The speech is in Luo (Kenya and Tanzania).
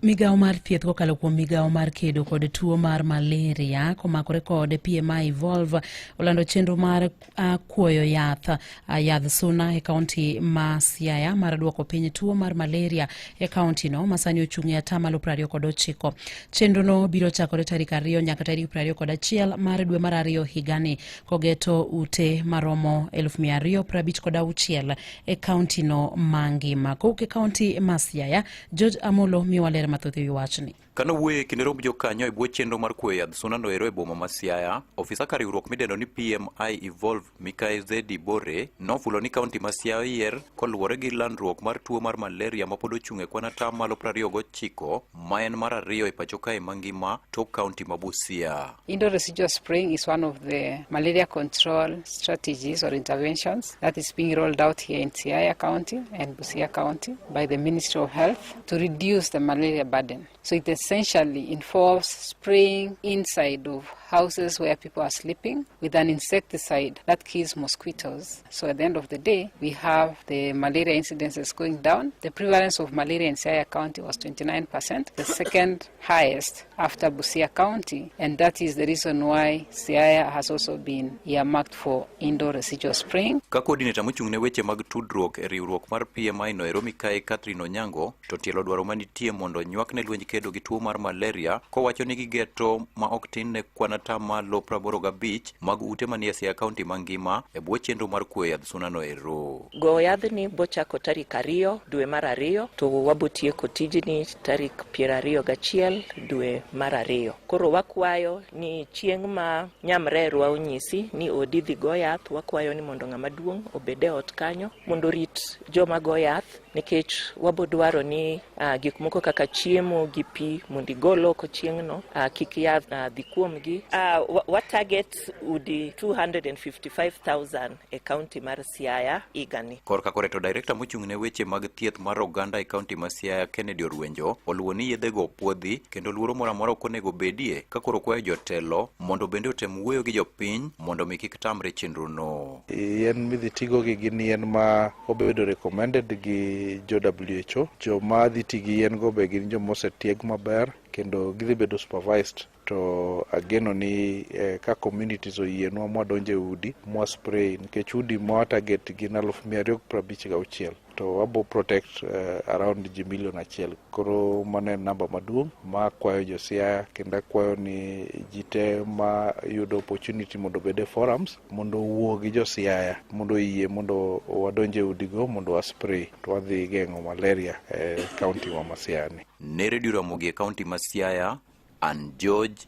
Migao mar thieth kokalo kuom migao mar kedo kod tuo mar malaria komakore kod PMI Evolve olando chenro mar kuoyo yadh suna e kaunti ma Siaya mar duoko piny tuo mar malaria e kaunti no masani ochung'e 29%. Chenro no biro chakore tarik 2 nyaka tarik 21 mar dwe mar 2 higani kogeto ute maromo 256 e kaunti no mangima. Kowuok e kaunti ma Siaya, George Amolo miwaler mathoth ewi wachni. Kano wuoye kinde romb jokanyo e bwo chenro mar kuoyo yadh suna no ero e boma ma Siaya, ofisa ka riwruok midendo ni PMI Evolve Mikae Zedi Bore nofulo ni kaunti ma Siaya yier koluwore gi landruok mar tuo mar malaria ma pod ochung'e kwan 29% ma en mar 2 e pacho kae mangima tok kaunti ma Busia. Indoor residual spraying is one of the malaria control strategies or interventions that is being rolled out here in Siaya County and Busia County by the Ministry of Health to reduce the malaria burden. So it essentially involves spraying inside of houses where people are sleeping with an insecticide that kills mosquitoes. So at the end of the day, we have the malaria incidences going down. The prevalence of malaria in Siaya County was 29%, the second highest after Busia County, and that is the reason why Siaya has also been earmarked for indoor residual spraying. Ka coordinator mochung'ne weche mag tudruok e riwruok mar PMI no ero Mikae Catherine Onyango to tielo dwaro manitie mondo nywakne lwenj kedo gi tuo mar malaria kowacho ni gigeto ma ok tin ne kwan 85% mag ute manie Siaya County mangima e bwo chenro mar kuoyo yadh suna no ero. Go yadhni bochako tarik 2 dwe mar 2 to wabotieko tijni tarik 21 dwe mar 2. Koro wakwayo ni chieng' ma nyamrerwa onyisi ni odi dhi go yath, wakwayo ni mondo ng'ama duong' obede ot kanyo mondo rit joma go yath, nikech wabodwaro ni gik moko kaka chiemo gi pi mondo igol oko chieng'no kik yath dhi kuomgi. What target udi 255,000 e kaunti mar Siaya igani. Korka koreto director mochung'ne weche mag thieth mar oganda e kaunti ma Siaya Kennedy Orwenjo oluwo ni yedhe go puodhi kendo luoro moro amora ok onego bedie ka koro kwayo jotelo mondo bende otem wuoyo gi jopiny mondo mi kik tamre chenro no. Yien midhi tigo gi gin yien ma obedo recommended gi jo WHO. Joma dhi tigi yien go be gin joma osetieg maber kendo gidhi bedo supervised. To ageno ni ka communities oyienwa mwadonje udi mwa spray nikech udi mwa target gin 256 to wabo protect around ji 1,000,000. Koro mano en namba maduong' ma kwayo jo Siaya kendo kwayo ni jite ma yudo opportunity mondo bede forums mondo wuo gi jo Siaya mondo yie mondo wadonje udi go mondo wa spray to wadhi geng'o malaria e county ma Siaya ni. Ne redio Ramogi e county ma Siaya, and George